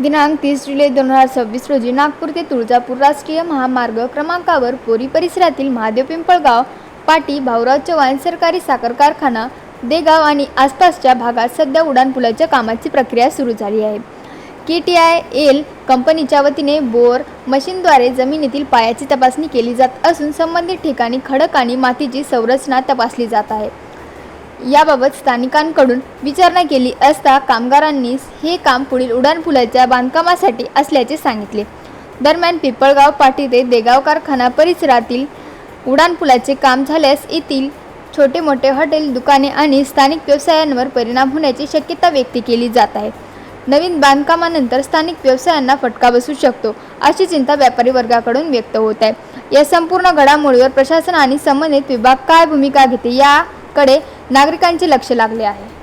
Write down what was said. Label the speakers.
Speaker 1: दिनांक 30 जुलै 2026 रोजी नागपूर ते तुळजापूर राष्ट्रीय महामार्ग क्रमांकावर पोरी परिसरातील महादेव पिंपळगाव पाटी भाऊराव चव्हाण सरकारी साखर कारखाना देगाव आणि आसपासच्या भागात सध्या उड्डाणपुलाच्या कामाची प्रक्रिया सुरू झाली आहे. KTIL कंपनीच्या वतीने बोअर मशीनद्वारे जमिनीतील पायाची तपासणी केली जात असून संबंधित ठिकाणी खडक आणि मातीची संरचना तपासली जात आहे. याबाबत स्थानिकांकडून विचारणा केली असता कामगारांनी हे काम पुढील उड्डाणपुलाच्या बांधकामासाठी असल्याचे सांगितले. दरम्यान पिंपळगाव पाटी ते देगाव कारखाना परिसरातील उड्डाणपुलाचे काम झाल्यास येथील छोटे मोठे हॉटेल दुकाने आणि स्थानिक व्यवसायांवर परिणाम होण्याची शक्यता व्यक्त केली जात आहे. नवीन बांधकामानंतर स्थानिक व्यवसायांना फटका बसू शकतो अशी चिंता व्यापारी वर्गाकडून व्यक्त होत आहे. या संपूर्ण घडामोडीवर प्रशासन आणि संबंधित विभाग काय भूमिका घेते याकडे नागरिकांचे लक्ष लागले आहे.